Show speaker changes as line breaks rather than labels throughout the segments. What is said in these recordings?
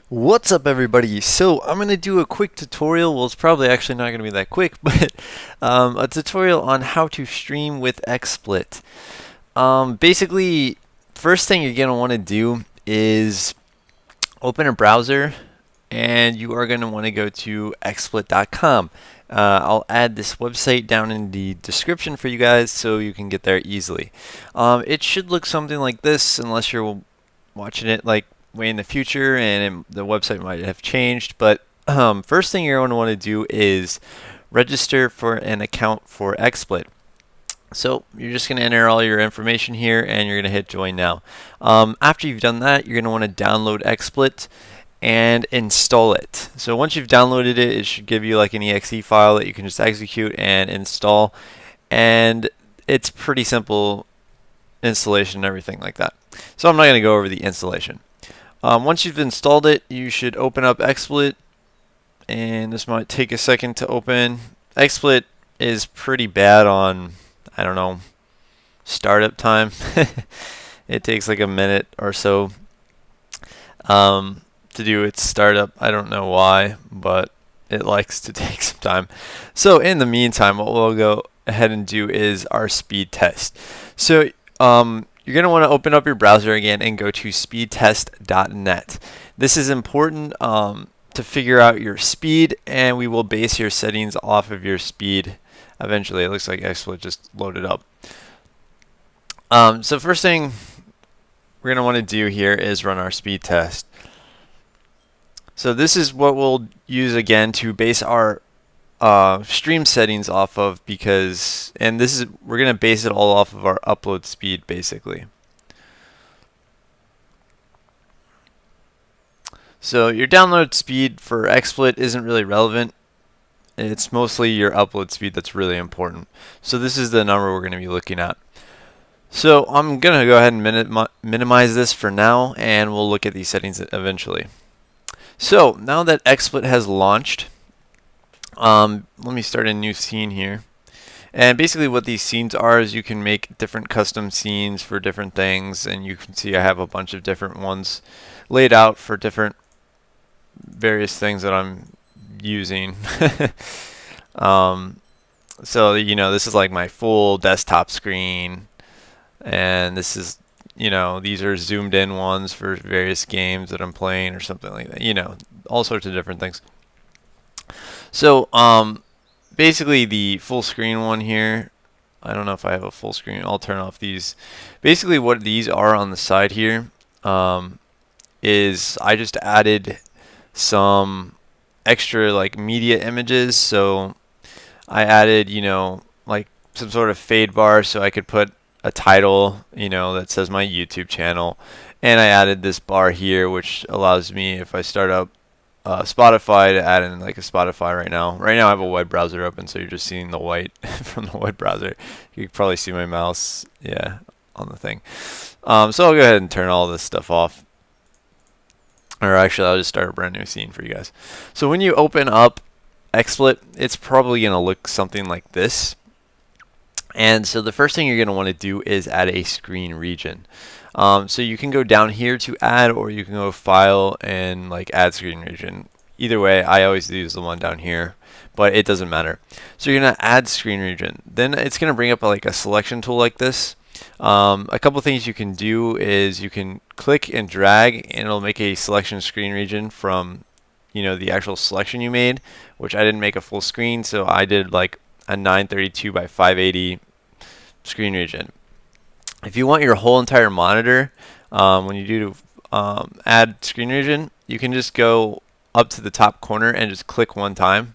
What's up, everybody? So I'm going to do a quick tutorial. Well, it's probably actually not going to be that quick, but a tutorial on how to stream with Xsplit. Basically, first thing you're going to want to do is open a browser, and you are going to want to go to xsplit.com. I'll add this website down in the description for you guys so you can get there easily. It should look something like this unless you're watching it like way in the future and the website might have changed. But first thing you're going to want to do is register for an account for XSplit. So you're just going to enter all your information here and you're going to hit join now. After you've done that, you're going to want to download XSplit and install it. So once you've downloaded it, it should give you like an exe file that you can just execute and install. And it's pretty simple installation and everything like that. So I'm not going to go over the installation. Once you've installed it, you should open up XSplit, and this might take a second to open. XSplit is pretty bad on, I don't know, startup time. It takes like a minute or so to do its startup. I don't know why, but it likes to take some time. So in the meantime, what we'll go ahead and do is our speed test. So you're going to want to open up your browser again and go to speedtest.net. This is important to figure out your speed, and we will base your settings off of your speed eventually. It looks like Xsplit just loaded up. So first thing we're going to want to do here is run our speed test. So this is what we'll use again to base our stream settings off of, because, and this is, we're going to base it all off of our upload speed basically. So your download speed for XSplit isn't really relevant. It's mostly your upload speed that's really important. So this is the number we're going to be looking at. So I'm going to go ahead and minimize this for now, and we'll look at these settings eventually. So now that XSplit has launched, let me start a new scene here. And basically what these scenes are is you can make different custom scenes for different things, and you can see I have a bunch of different ones laid out for different various things that I'm using. So you know, this is like my full desktop screen, and this is, you know, these are zoomed in ones for various games that I'm playing or something like that, you know, all sorts of different things. So basically the full screen one here, I don't know if I have a full screen, I'll turn off these. Basically what these are on the side here is I just added some extra like media images. So I added, you know, like some sort of fade bar so I could put a title, you know, that says my YouTube channel. And I added this bar here, which allows me, if I start up Spotify, to add in like a Spotify right now. Right now I have a web browser open, so you're just seeing the white from the web browser. You can probably see my mouse, yeah, on the thing. So I'll go ahead and turn all this stuff off. Or actually, I'll just start a brand new scene for you guys. So when you open up XSplit, it's probably going to look something like this. And so the first thing you're going to want to do is add a screen region. So you can go down here to add, or you can go file and like add screen region. Either way, I always use the one down here, but it doesn't matter. So you're going to add screen region. Then it's going to bring up like a selection tool like this. A couple things you can do is you can click and drag, and it'll make a selection screen region from, you know, the actual selection you made, which I didn't make a full screen, so I did like a 932 by 580 screen region. If you want your whole entire monitor, when you do add screen region, you can just go up to the top corner and just click one time.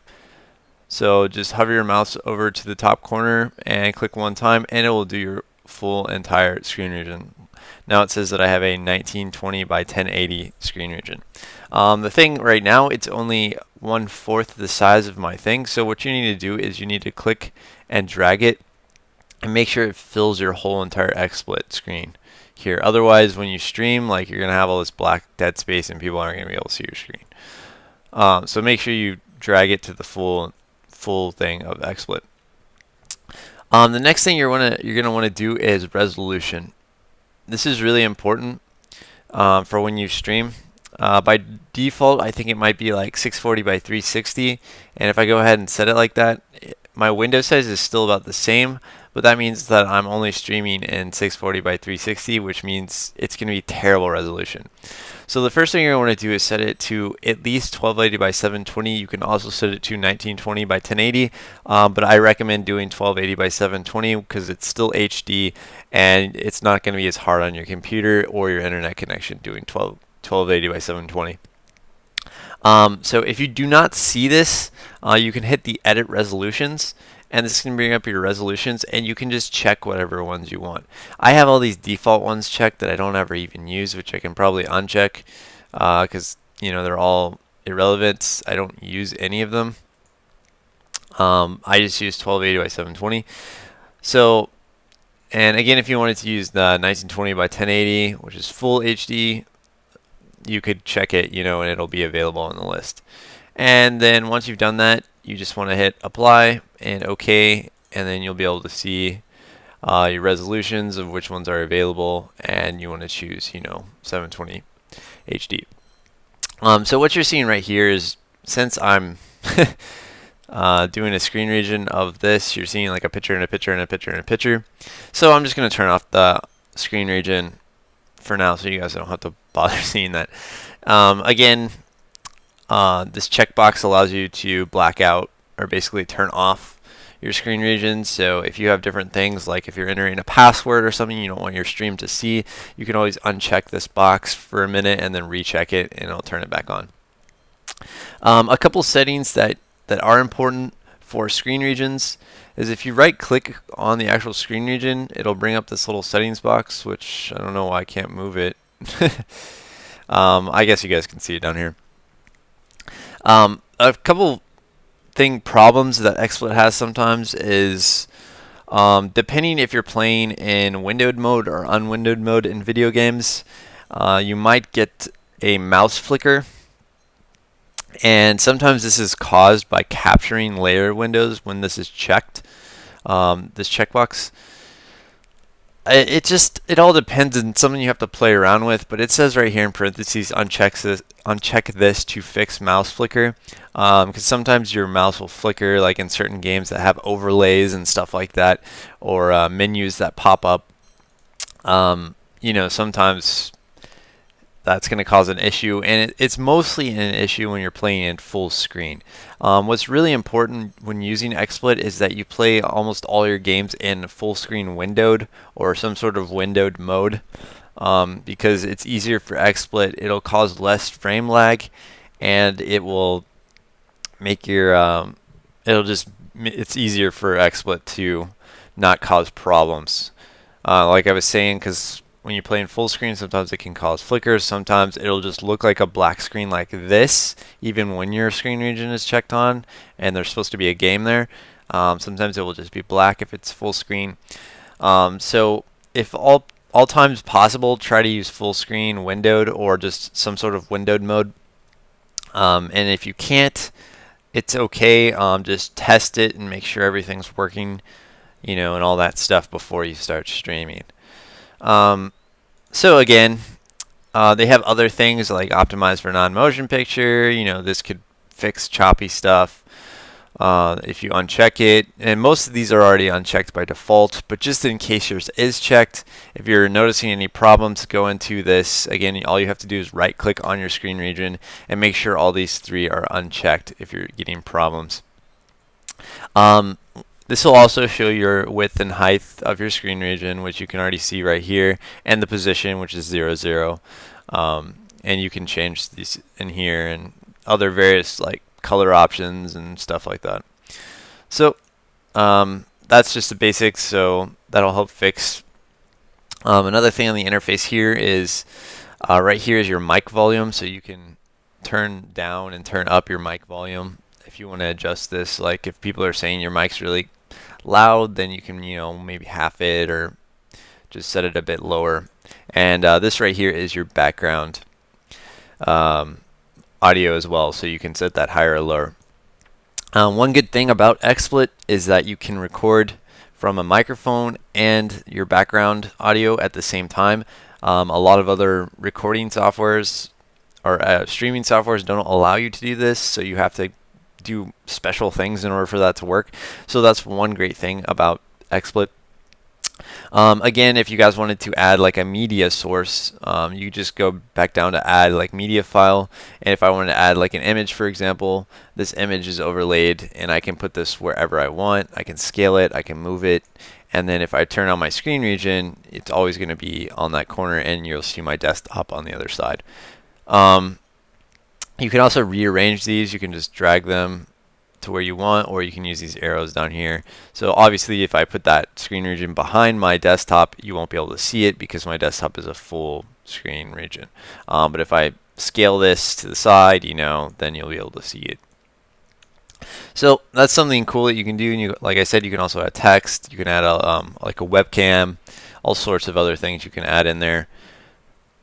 So just hover your mouse over to the top corner and click one time, and it will do your full entire screen region. Now it says that I have a 1920 by 1080 screen region. The thing right now, it's only 1/4 the size of my thing, so what you need to do is you need to click and drag it and make sure it fills your whole entire XSplit screen here. Otherwise, when you stream, like, you're going to have all this black dead space and people aren't going to be able to see your screen. So make sure you drag it to the full thing of XSplit. The next thing you're going to want to do is resolution. This is really important for when you stream. By default, I think it might be like 640 by 360, and if I go ahead and set it like that, my window size is still about the same, but that means that I'm only streaming in 640 by 360, which means it's going to be terrible resolution. So the first thing you're going to want to do is set it to at least 1280 by 720. You can also set it to 1920 by 1080, but I recommend doing 1280 by 720 because it's still HD and it's not going to be as hard on your computer or your internet connection doing 1280 by 720. So if you do not see this, you can hit the edit resolutions, and this can bring up your resolutions, and you can just check whatever ones you want. I have all these default ones checked that I don't ever even use, which I can probably uncheck because they're all irrelevant. I don't use any of them. I just use 1280 by 720. So, and again, if you wanted to use the 1920 by 1080, which is full HD, you could check it, and it'll be available on the list. And then once you've done that, you just want to hit apply and OK, and then you'll be able to see your resolutions of which ones are available, and you want to choose 720 HD. So what you're seeing right here is, since I'm doing a screen region of this, you're seeing like a picture and a picture and a picture and a picture. So I'm just going to turn off the screen region for now so you guys don't have to bother seeing that. Again, this checkbox allows you to black out or basically turn off your screen region. So if you have different things, like if you're entering a password or something you don't want your stream to see, you can always uncheck this box for a minute and then recheck it, and it'll turn it back on. A couple settings that are important for screen regions is if you right click on the actual screen region, it'll bring up this little settings box, which I don't know why I can't move it. I guess you guys can see it down here. A couple problems that Xsplit has sometimes is depending if you're playing in windowed mode or unwindowed mode in video games, you might get a mouse flicker. And sometimes this is caused by capturing layer windows when this is checked, this checkbox. It all depends, and something you have to play around with, but it says right here in parentheses, uncheck this to fix mouse flicker, because sometimes your mouse will flicker, like in certain games that have overlays and stuff like that, or menus that pop up. Sometimes that's going to cause an issue, and it's mostly an issue when you're playing in full screen. What's really important when using XSplit is that you play almost all your games in full screen windowed or some sort of windowed mode, because it's easier for XSplit. It'll cause less frame lag, and it will make your it's easier for XSplit to not cause problems. Like I was saying, because when you play in full screen, sometimes it can cause flickers. Sometimes it'll just look like a black screen like this, even when your screen region is checked on and there's supposed to be a game there. Sometimes it will just be black if it's full screen. So if all times possible, try to use full screen windowed or just some sort of windowed mode. And if you can't, it's okay. Just test it and make sure everything's working, and all that stuff before you start streaming. So again, they have other things like optimize for non-motion picture. This could fix choppy stuff if you uncheck it. And most of these are already unchecked by default, but just in case yours is checked, if you're noticing any problems, go into this. Again, all you have to do is right click on your screen region and make sure all these three are unchecked if you're getting problems. This will also show your width and height of your screen region, which you can already see right here, and the position, which is 0, 0. And you can change these in here and other various like color options and stuff like that. So that's just the basics, so that'll help fix. Another thing on the interface here is right here is your mic volume, so you can turn down and turn up your mic volume if you want to adjust this. Like if people are saying your mic's really loud, then you can maybe half it or just set it a bit lower. And this right here is your background audio as well, so you can set that higher or lower. One good thing about XSplit is that you can record from a microphone and your background audio at the same time. A lot of other recording softwares or streaming softwares don't allow you to do this, so you have to do special things in order for that to work. So that's one great thing about XSplit. Again, if you guys wanted to add like a media source, you just go back down to add like media file. And if I wanted to add like an image, for example, this image is overlaid and I can put this wherever I want. I can scale it, I can move it. And then if I turn on my screen region, it's always going to be on that corner and you'll see my desktop on the other side. You can also rearrange these. You can just drag them to where you want, or you can use these arrows down here. So obviously if I put that screen region behind my desktop, you won't be able to see it because my desktop is a full screen region. But if I scale this to the side, then you'll be able to see it. So that's something cool that you can do. And like I said, you can also add text. You can add like a webcam, all sorts of other things you can add in there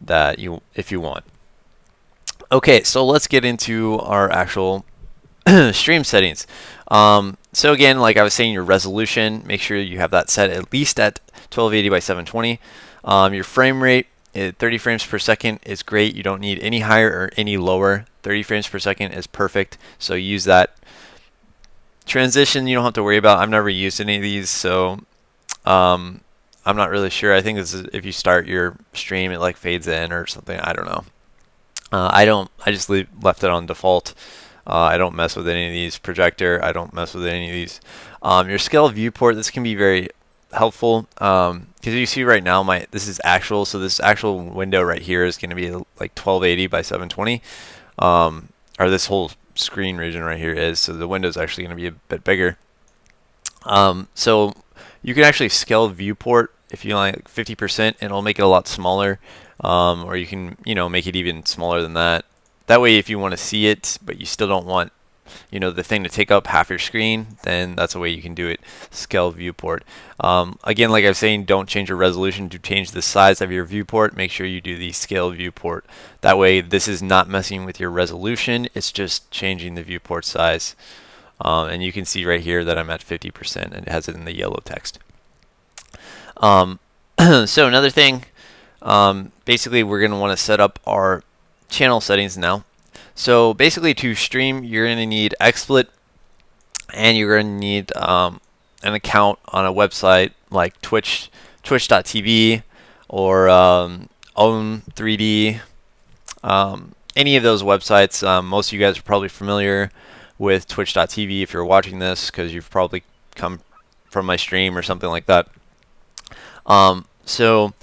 that if you want. Okay, so let's get into our actual stream settings. So again, like I was saying, your resolution, make sure you have that set at least at 1280 by 720. Your frame rate, 30 frames per second is great. You don't need any higher or any lower. 30 frames per second is perfect, so use that. Transition, you don't have to worry about. I've never used any of these, so I'm not really sure. I think this is if you start your stream, it like fades in or something. I don't know. I just left it on default. I don't mess with any of these. Projector, I don't mess with any of these. Your scale viewport, this can be very helpful because you see right now this is actual, so this actual window right here is going to be like 1280 by 720, or this whole screen region right here is, so the window is actually going to be a bit bigger. So you can actually scale viewport if you like 50%, and it'll make it a lot smaller. Or you can, make it even smaller than that. That way, if you want to see it, but you still don't want, the thing to take up half your screen, then that's a way you can do it. Scale viewport. Again, like I was saying, don't change your resolution to change the size of your viewport. Make sure you do the scale viewport. That way, this is not messing with your resolution. It's just changing the viewport size. And you can see right here that I'm at 50%, and it has it in the yellow text. So another thing. Basically, we're going to want to set up our channel settings now. So basically, to stream, you're going to need XSplit, and you're going to need an account on a website like twitch.tv or Own3D. Any of those websites. Most of you guys are probably familiar with twitch.tv if you're watching this, because you've probably come from my stream or something like that. So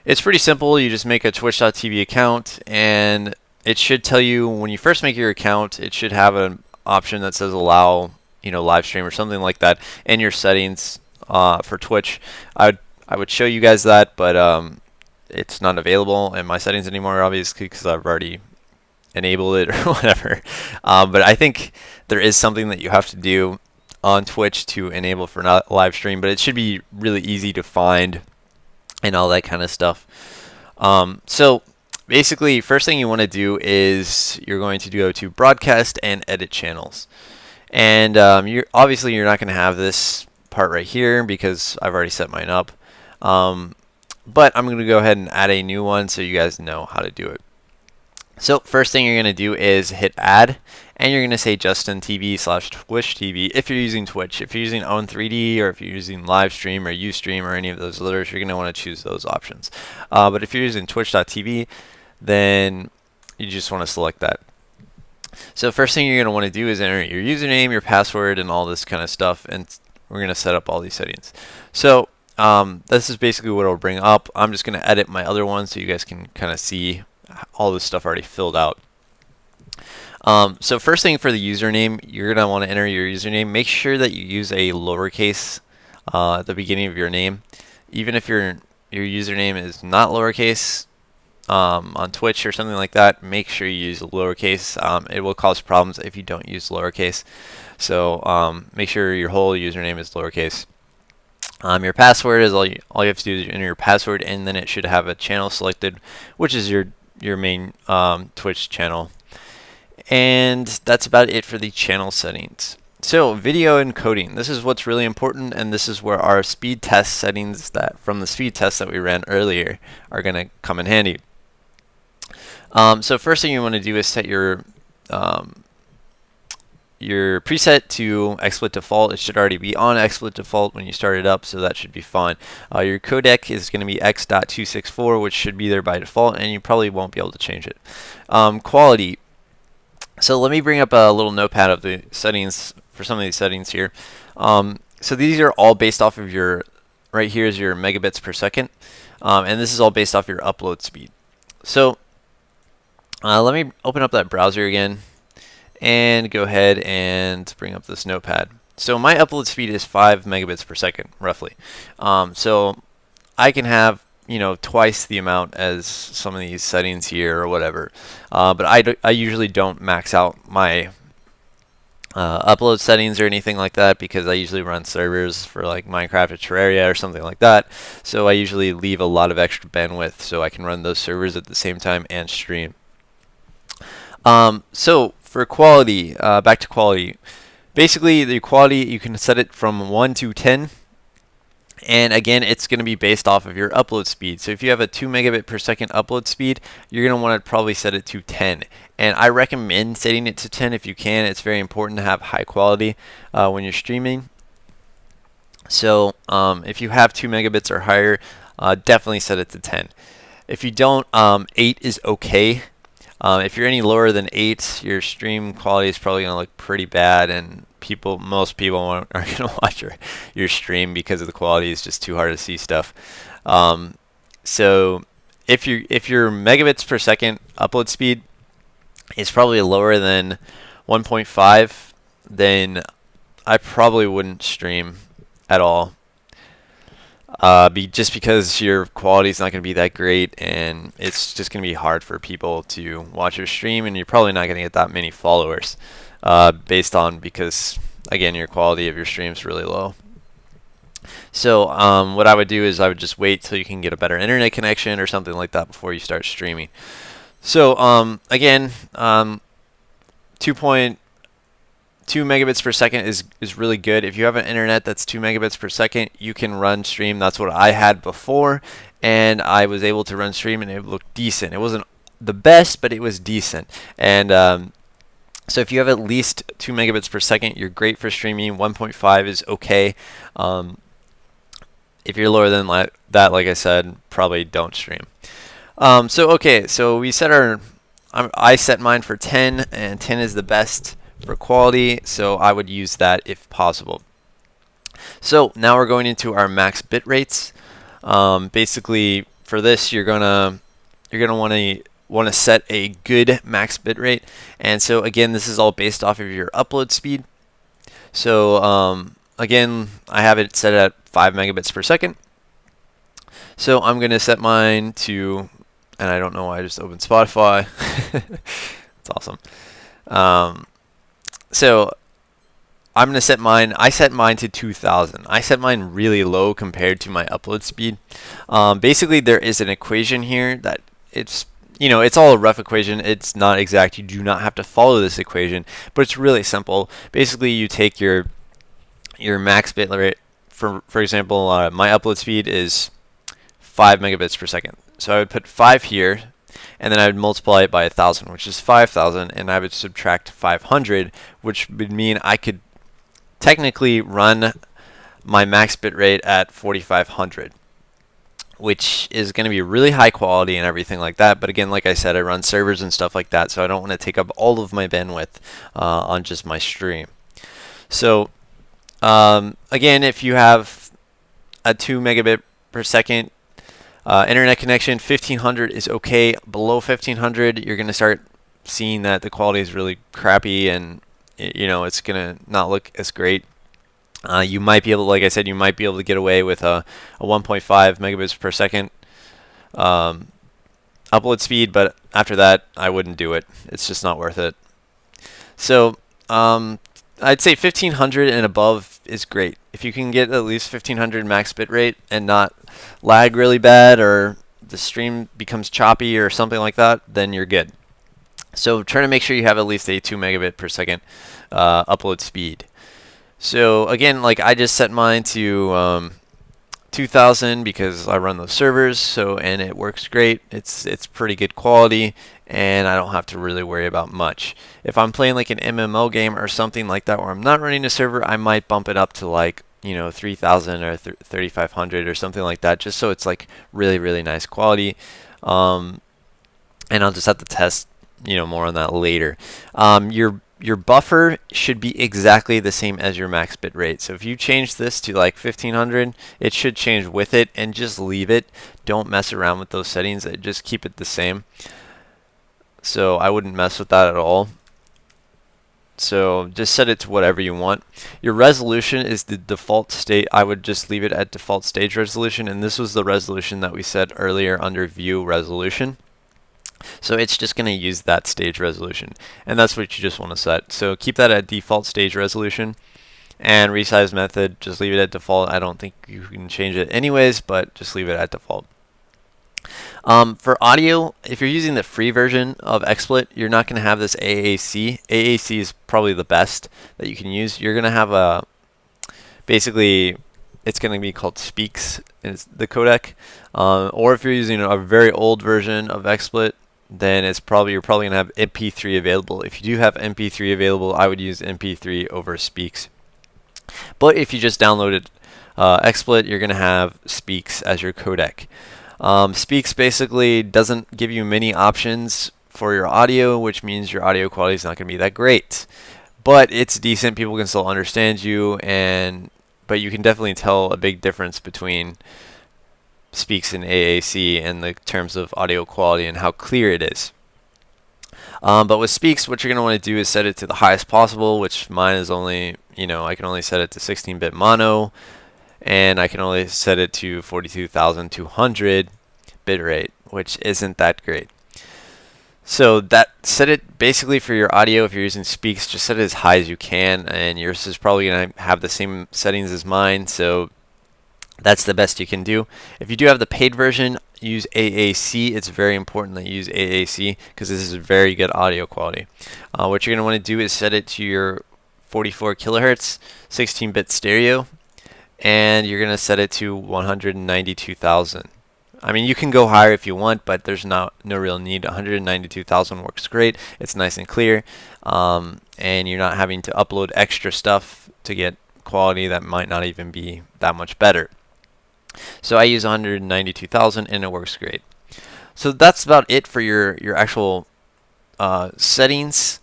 it's pretty simple. You just make a twitch.tv account, and it should tell you when you first make your account, it should have an option that says allow, live stream or something like that in your settings for Twitch. I would show you guys that, but it's not available in my settings anymore, obviously, because I've already enabled it or whatever. But I think there is something that you have to do on Twitch to enable for not live stream, but it should be really easy to find and all that kind of stuff. So basically, first thing you want to do is you're going to go to broadcast and edit channels. And you're not going to have this part right here because I've already set mine up. But I'm going to go ahead and add a new one so you guys know how to do it. So first thing you're going to do is hit add, and you're going to say Justin TV/Twitch TV if you're using Twitch. If you're using Own3D, or if you're using Livestream or Ustream or any of those others, you're going to want to choose those options. But if you're using Twitch.tv, then you just want to select that. So first thing you're going to want to do is enter your username, your password, and all this kind of stuff, and we're going to set up all these settings. So this is basically what it'll bring up. I'm just going to edit my other one so you guys can kind of see all this stuff already filled out. So first thing for the username, you're going to want to enter your username. Make sure that you use a lowercase at the beginning of your name. Even if your username is not lowercase on Twitch or something like that, make sure you use lowercase. It will cause problems if you don't use lowercase. So make sure your whole username is lowercase. Your password is all you have to do is enter your password, and then it should have a channel selected, which is your main Twitch channel. And that's about it for the channel settings. So video encoding, this is what's really important, and this is where our speed test settings from the speed test that we ran earlier are going to come in handy. So first thing you want to do is set your preset to Xsplit default. It should already be on Xsplit default when you start it up, so that should be fine. Your codec is going to be x.264, which should be there by default, and you probably won't be able to change it. Quality. So let me bring up a little notepad of the settings for some of these settings here. So these are all based off of your, right here is your megabits per second, and this is all based off your upload speed. So let me open up that browser again and go ahead and bring up this notepad. So my upload speed is 5 megabits per second, roughly. So I can have, you know, twice the amount as some of these settings here or whatever. But I usually don't max out my upload settings or anything like that, because I usually run servers for like Minecraft or Terraria or something like that. So I usually leave a lot of extra bandwidth so I can run those servers at the same time and stream. So for quality, back to quality. Basically, the quality, you can set it from 1 to 10. And again, it's going to be based off of your upload speed. So if you have a 2 megabit per second upload speed, you're going to want to probably set it to 10. And I recommend setting it to 10 if you can. It's very important to have high quality when you're streaming. So if you have 2 megabits or higher, definitely set it to 10. If you don't, 8 is okay. If you're any lower than 8, your stream quality is probably going to look pretty bad, and most people aren't going to watch your stream because of the quality is just too hard to see stuff. So if your megabits per second upload speed is probably lower than 1.5, then I probably wouldn't stream at all. Just because your quality is not going to be that great, and it's just going to be hard for people to watch your stream, and you're probably not going to get that many followers because again, your quality of your stream is really low. So what I would do is I would just wait till you can get a better internet connection or something like that before you start streaming. So again, 2.2 megabits per second is really good. If you have an internet that's 2 megabits per second, you can run stream. That's what I had before, and I was able to run stream, and it looked decent. It wasn't the best, but it was decent. And so if you have at least 2 megabits per second, you're great for streaming. 1.5 is okay. If you're lower than that, like I said, probably don't stream. So we set I set mine for 10, and 10 is the best for quality, so I would use that if possible. So now we're going into our max bit rates. Basically, for this, you're gonna want to set a good max bit rate, and so again, this is all based off of your upload speed. So again, I have it set at 5 megabits per second. So I'm going to set mine to, and I don't know why I just opened Spotify. It's awesome. So I'm going to set mine. I set mine to 2000. I set mine really low compared to my upload speed. Basically, there is an equation here that it's all a rough equation. It's not exact. You do not have to follow this equation, but it's really simple. Basically, you take your max bit rate. For example, my upload speed is 5 megabits per second. So I would put 5 here, and then I would multiply it by 1,000, which is 5,000, and I would subtract 500, which would mean I could technically run my max bit rate at 4,500, which is going to be really high quality and everything like that. But again, like I said, I run servers and stuff like that, so I don't want to take up all of my bandwidth on just my stream. So again, if you have a 2 megabit per second internet connection, 1500 is okay. Below 1500, you're going to start seeing that the quality is really crappy, and it's going to not look as great. You might be able, like I said, you might be able to get away with a 1.5 megabits per second upload speed, but after that, I wouldn't do it. It's just not worth it. So I'd say 1500 and above is great. If you can get at least 1500 max bit rate and not lag really bad, or the stream becomes choppy or something like that, then you're good. So try to make sure you have at least a 2 megabit per second upload speed. So again, like I just set mine to 2000 because I run those servers, and it works great. It's pretty good quality, and I don't have to really worry about much. If I'm playing like an MMO game or something like that where I'm not running a server, I might bump it up to like 3000 or 3500 or something like that, just so it's like really nice quality. And I'll just have to test more on that later. Your buffer should be exactly the same as your max bit rate. So if you change this to like 1500, it should change with it, and just leave it. Don't mess around with those settings. Just keep it the same. So I wouldn't mess with that at all. So just set it to whatever you want. Your resolution is the default state. I would just leave it at default stage resolution, and this was the resolution that we set earlier under view resolution. So it's just going to use that stage resolution, and that's what you just want to set. So keep that at default stage resolution, and resize method, just leave it at default. I don't think you can change it anyways, but just leave it at default. For audio, if you're using the free version of Xsplit, you're not going to have this AAC. AAC is probably the best that you can use. You're going to have basically, it's going to be called Speaks, and it's the codec. Or if you're using a very old version of Xsplit, then you're probably going to have MP3 available. If you do have MP3 available, I would use MP3 over Speaks. But if you just downloaded Xsplit, you're going to have Speaks as your codec. Speaks basically doesn't give you many options for your audio, which means your audio quality is not going to be that great. But it's decent. People can still understand you, but you can definitely tell a big difference between Speaks and AAC in the terms of audio quality and how clear it is. But with Speaks, what you're going to want to do is set it to the highest possible, which mine is only, I can only set it to 16-bit mono, and I can only set it to 42,200 bitrate, which isn't that great. So set it basically for your audio. If you're using Speaks, just set it as high as you can, and yours is probably going to have the same settings as mine, so that's the best you can do. If you do have the paid version, use AAC. It's very important that you use AAC because this is very good audio quality. What you're going to want to do is set it to your 44 kilohertz 16-bit stereo, and you're going to set it to 192,000. I mean, you can go higher if you want, but there's no real need. 192,000 works great. It's nice and clear, and you're not having to upload extra stuff to get quality that might not even be that much better. So I use 192,000, and it works great. So that's about it for your actual settings,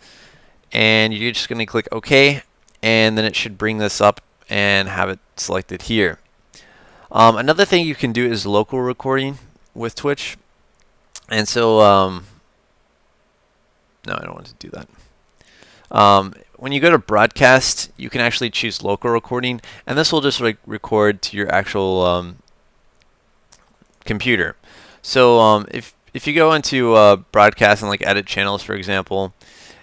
and you're just going to click OK, and then it should bring this up and have it selected here. Another thing you can do is local recording with Twitch, and so no, I don't want to do that. When you go to broadcast, you can actually choose local recording, and this will just record to your actual computer. So if you go into broadcast and like edit channels, for example,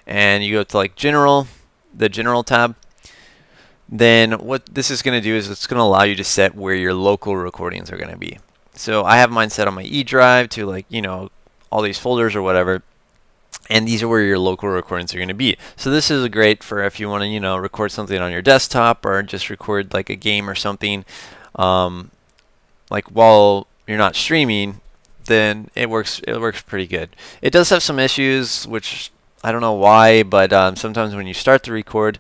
and you go to like the general tab, then what this is going to do is it's going to allow you to set where your local recordings are going to be. So I have mine set on my E drive to like all these folders or whatever. And these are where your local recordings are going to be. So this is great for if you want to, record something on your desktop or just record like a game or something, like while you're not streaming. Then it works pretty good. It does have some issues, which I don't know why, but sometimes when you start to record,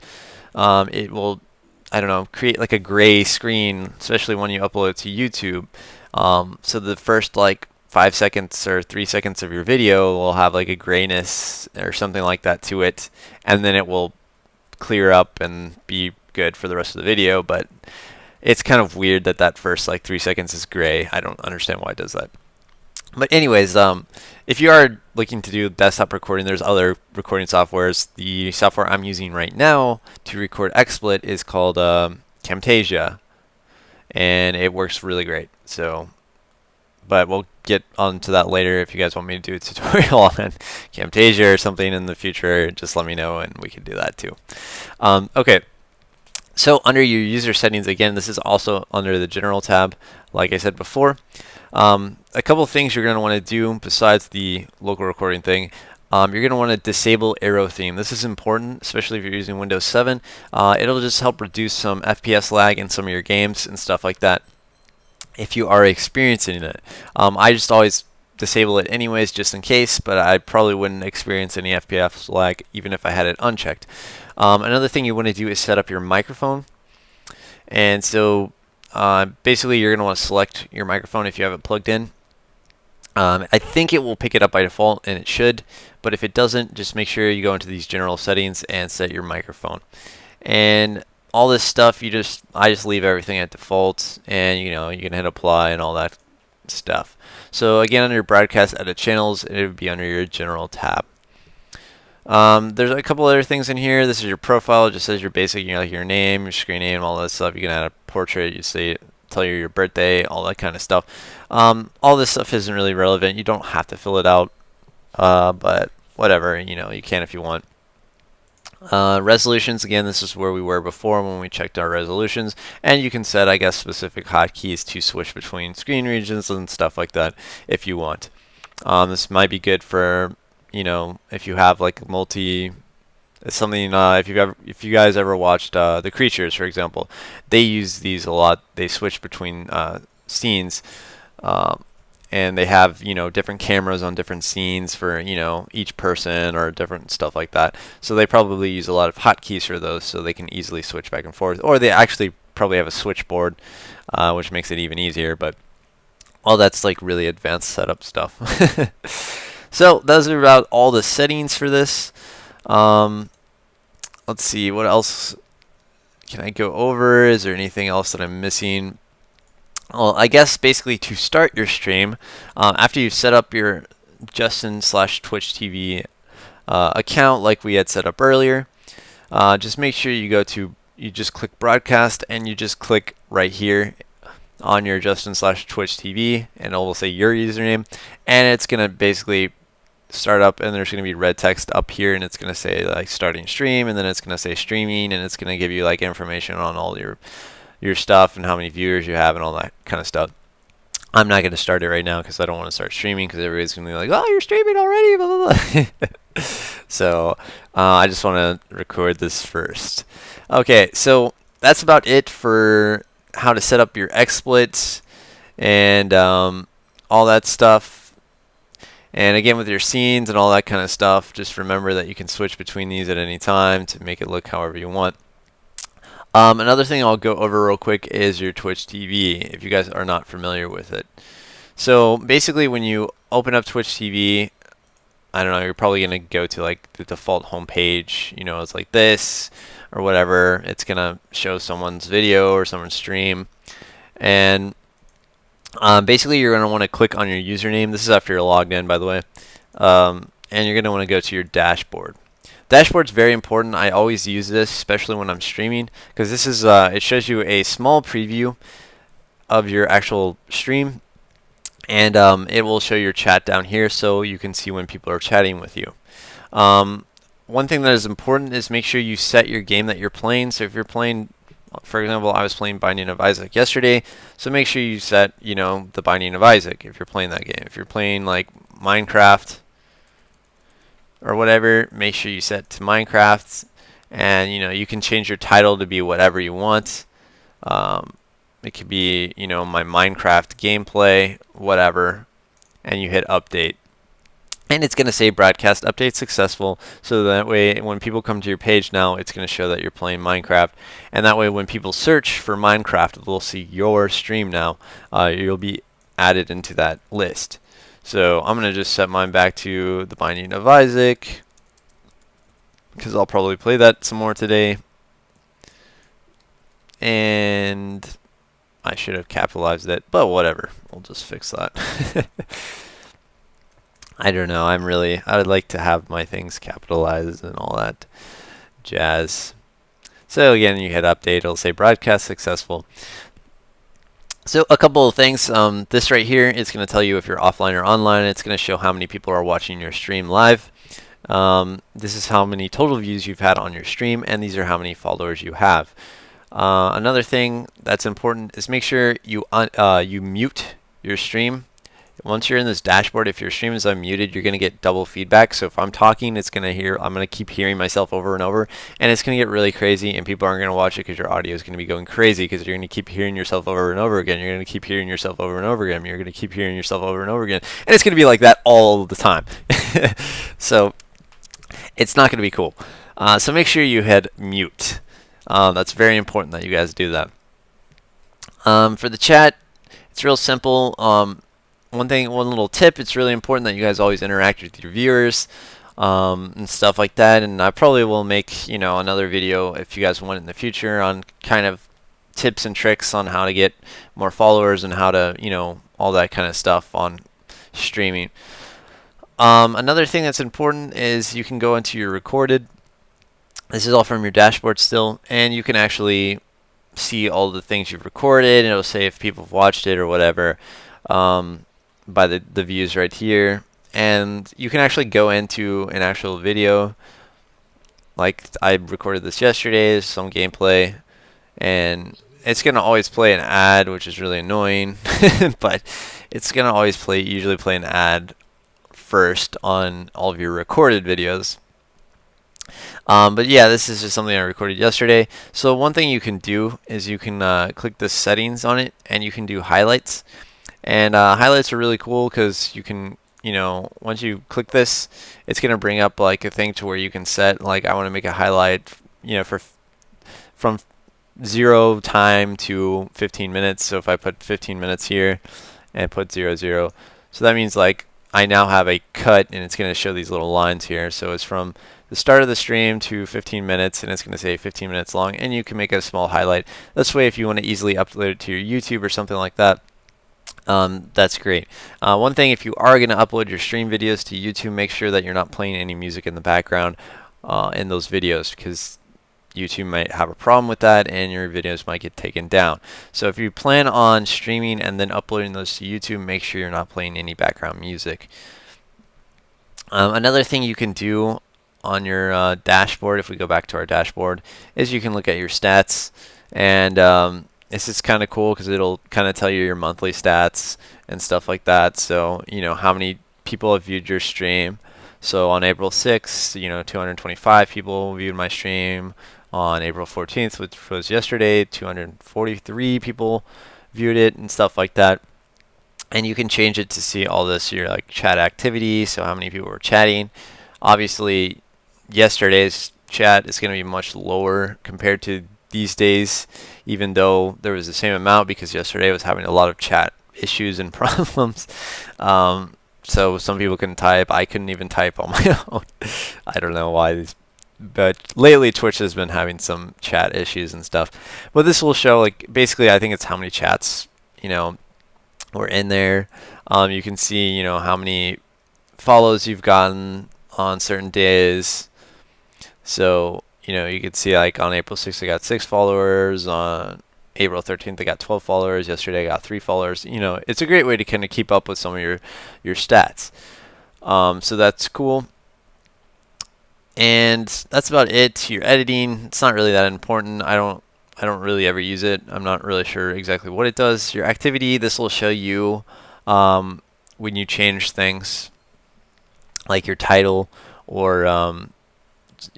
it will, I don't know, create like a gray screen, especially when you upload it to YouTube. So the first like 5 seconds or 3 seconds of your video will have like a grayness or something like that to it, and then it will clear up and be good for the rest of the video. But it's kind of weird that first like 3 seconds is gray. I don't understand why it does that. But anyways, if you are looking to do desktop recording, there's other recording softwares. The software I'm using right now to record XSplit is called Camtasia, and it works really great. So, but we'll get onto that later. If you guys want me to do a tutorial on Camtasia or something in the future, just let me know and we can do that too. Okay, so under your user settings, again, this is also under the general tab, like I said before. A couple of things you're going to want to do besides the local recording thing. You're going to want to disable arrow theme. This is important, especially if you're using Windows 7. It'll just help reduce some FPS lag in some of your games and stuff like that if you are experiencing it. I just always disable it anyways just in case, but I probably wouldn't experience any FPS lag even if I had it unchecked. Another thing you want to do is set up your microphone. And so basically you're going to want to select your microphone if you have it plugged in. I think it will pick it up by default, and it should, but if it doesn't, just make sure you go into these general settings and set your microphone. And all this stuff, I just leave everything at default, and you can hit apply and all that stuff. So again, under broadcast edit channels, it would be under your general tab. There's a couple other things in here. This is your profile. It just says your basic, like your name, your screen name, all that stuff. You can add a portrait. You say, tell you your birthday, all that kind of stuff. All this stuff isn't really relevant. You don't have to fill it out, but whatever. You can if you want. Resolutions, again, this is where we were before when we checked our resolutions, and you can set, I guess, specific hotkeys to switch between screen regions and stuff like that if you want. This might be good for if you have like something. If you guys ever watched The Creatures, for example, they use these a lot. They switch between scenes, and they have different cameras on different scenes for each person or different stuff like that. So they probably use a lot of hotkeys for those, so they can easily switch back and forth. Or they actually probably have a switchboard, which makes it even easier. But all that's like really advanced setup stuff. So those are about all the settings for this. Let's see, what else can I go over? Is there anything else that I'm missing? Well, I guess basically to start your stream, after you've set up your Justin/Twitch TV account like we had set up earlier, just make sure you just click broadcast, and you just click right here on your Justin/Twitch TV, and it will say your username, and it's going to basically start up, and there's going to be red text up here, and it's going to say like starting stream, and then it's going to say streaming, and it's going to give you like information on all your stuff and how many viewers you have and all that kind of stuff. I'm not going to start it right now because I don't want to start streaming, because everybody's going to be like, oh, you're streaming already, blah, blah, blah. So I just want to record this first. Okay, so that's about it for how to set up your XSplits and all that stuff. And again, with your scenes and all that kind of stuff, just remember that you can switch between these at any time to make it look however you want. Another thing I'll go over real quick is your Twitch TV, if you guys are not familiar with it. So basically, when you open up Twitch TV, I don't know, you're probably going to go to like the default homepage. It's like this or whatever. It's going to show someone's video or someone's stream. And basically, you're going to want to click on your username. This is after you're logged in, by the way. And you're going to want to go to your dashboard. Dashboard's very important. I always use this, especially when I'm streaming, because this is it shows you a small preview of your actual stream, and it will show your chat down here, so you can see when people are chatting with you. One thing that is important is make sure you set your game that you're playing. So if you're playing, for example, I was playing Binding of Isaac yesterday, so make sure you set the Binding of Isaac if you're playing that game. If you're playing like Minecraft or whatever, make sure you set to Minecraft, and you can change your title to be whatever you want. It could be my Minecraft gameplay, whatever, and you hit update, and it's going to say broadcast update successful, so that way when people come to your page now, it's going to show that you're playing Minecraft, and that way when people search for Minecraft, they'll see your stream now. You'll be added into that list. So I'm going to just set mine back to the Binding of Isaac, because I'll probably play that some more today. And I should have capitalized it, but whatever. We'll just fix that. I don't know. I would like to have my things capitalized and all that jazz. So again, you hit update. It'll say broadcast successful. So a couple of things. This right here is going to tell you if you're offline or online. It's going to show how many people are watching your stream live. This is how many total views you've had on your stream, and these are how many followers you have. Another thing that's important is make sure you mute your stream. Once you're in this dashboard, if your stream is unmuted, you're going to get double feedback. So if I'm talking, I'm going to keep hearing myself over and over, and it's going to get really crazy, and people aren't going to watch it because your audio is going to be going crazy because you're going to keep hearing yourself over and over again. You're going to keep hearing yourself over and over again. You're going to keep hearing yourself over and over again, and it's going to be like that all the time. So it's not going to be cool. So make sure you hit mute. That's very important that you guys do that. For the chat, it's real simple. One little tip, it's really important that you guys always interact with your viewers and stuff like that. And I probably will make, another video if you guys want it in the future on kind of tips and tricks on how to get more followers and how to, all that kind of stuff on streaming. Another thing that's important is you can go into your recorded. This is all from your dashboard still, and you can actually see all the things you've recorded, and it'll say if people have watched it or whatever by the views right here. And you can actually go into an actual video. Like I recorded this yesterday, some gameplay, and it's gonna always play an ad, which is really annoying, but it's gonna always usually play an ad first on all of your recorded videos. But yeah, this is just something I recorded yesterday. So one thing you can do is you can click the settings on it, and you can do highlights. And highlights are really cool because you can, once you click this, it's going to bring up like a thing to where you can set, like I want to make a highlight, from 0 time to 15 minutes. So if I put 15 minutes here and put 0, 0, so that means like I now have a cut, and it's going to show these little lines here. So it's from the start of the stream to 15 minutes, and it's going to say 15 minutes long, and you can make a small highlight. This way, if you want to easily upload it to your YouTube or something like that, that's great. One thing, if you are going to upload your stream videos to YouTube, make sure that you're not playing any music in the background in those videos, because YouTube might have a problem with that, and your videos might get taken down. So if you plan on streaming and then uploading those to YouTube, make sure you're not playing any background music. Another thing you can do on your dashboard, if we go back to our dashboard, is you can look at your stats, and this is kind of cool because it'll kind of tell you your monthly stats and stuff like that. So how many people have viewed your stream. So on April 6th, 225 people viewed my stream. On April 14th, which was yesterday, 243 people viewed it and stuff like that. And you can change it to see all this, your like chat activity, so how many people were chatting. Obviously, yesterday's chat is going to be much lower compared to these days, even though there was the same amount, because yesterday was having a lot of chat issues and problems. So some people couldn't type. I couldn't even type on my own. I don't know why but lately Twitch has been having some chat issues and stuff. But this will show, like, basically I think it's how many chats, were in there. You can see, how many follows you've gotten on certain days. So, you can see like on April 6th I got 6 followers, on April 13th I got 12 followers, yesterday I got 3 followers. It's a great way to kind of keep up with some of your stats. So that's cool. And that's about it. Your editing, it's not really that important. I don't really ever use it. I'm not really sure exactly what it does. Your activity, this will show you when you change things, like your title or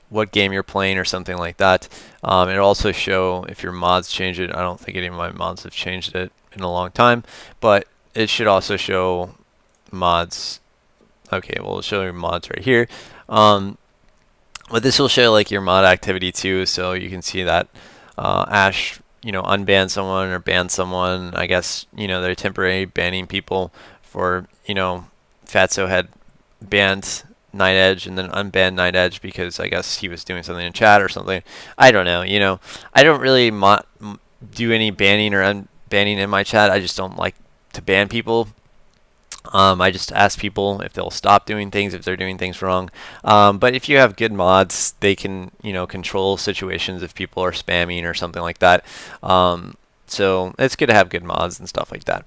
what game you're playing or something like that. It'll also show if your mods change it. I don't think any of my mods have changed it in a long time, but it should also show mods. Okay, well, it'll show your mods right here. But this will show like your mod activity too, so you can see that Ash, unban someone or ban someone. I guess, they're temporary banning people for, Fatso had banned Night Edge and then unbanned Night Edge because I guess he was doing something in chat or something. I don't know, I don't really do any banning or unbanning in my chat. I just don't like to ban people. I just ask people if they'll stop doing things if they're doing things wrong. But if you have good mods, they can, control situations if people are spamming or something like that. So it's good to have good mods and stuff like that.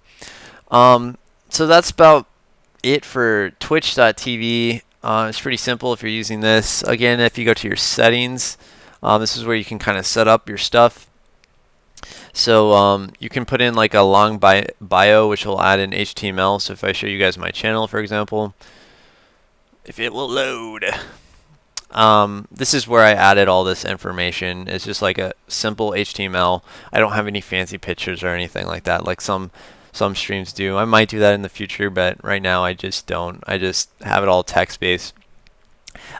So that's about it for Twitch.tv. It's pretty simple if you're using this. Again, if you go to your settings, this is where you can kind of set up your stuff. So you can put in like a long bio, which will add in HTML. So if I show you guys my channel, for example, if it will load, this is where I added all this information. It's just like a simple HTML. I don't have any fancy pictures or anything like that, like some streams do. I might do that in the future, but right now I just don't. I just have it all text-based.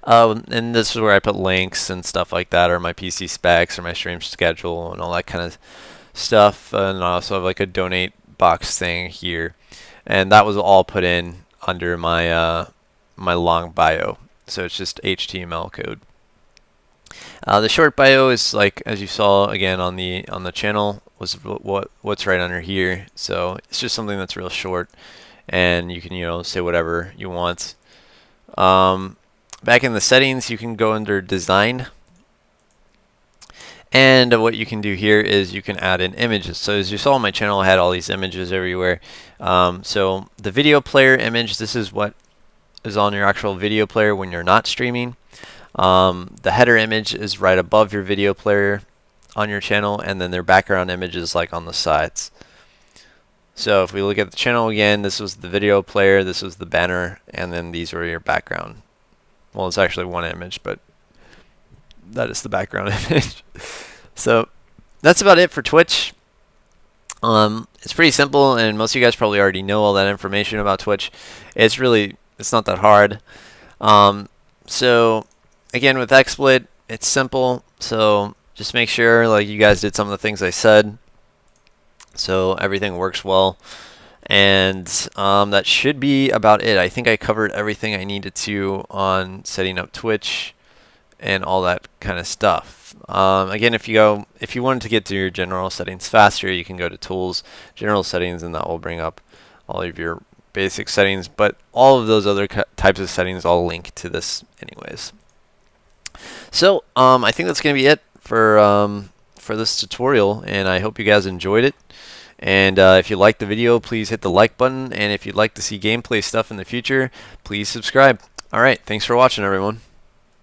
And this is where I put links and stuff like that, or my PC specs, or my stream schedule, and all that kind of stuff. And I also have like a donate box thing here, and that was all put in under my my long bio. So it's just HTML code. The short bio is like, as you saw again on the channel, was what's right under here. So it's just something that's real short, and you can say whatever you want. Back in the settings, you can go under design, and what you can do here is you can add in images. So as you saw on my channel, I had all these images everywhere. So the video player image, this is what is on your actual video player when you're not streaming. The header image is right above your video player on your channel, and then their background image is like on the sides. So if we look at the channel again, this was the video player, this was the banner, and then these were your background. Well, it's actually one image, but that is the background image. So that's about it for Twitch. It's pretty simple, and most of you guys probably already know all that information about Twitch. It's not that hard. So again, with Xsplit, it's simple. So just make sure like you guys did some of the things I said, so everything works well. And that should be about it. I think I covered everything I needed to on setting up Twitch and all that kind of stuff. Again, if you wanted to get to your general settings faster, you can go to Tools, General Settings, and that will bring up all of your basic settings. But all of those other types of settings I'll link to this anyways. So I think that's going to be it for this tutorial, and I hope you guys enjoyed it. And if you liked the video, please hit the like button. And if you'd like to see gameplay stuff in the future, please subscribe. All right, thanks for watching, everyone.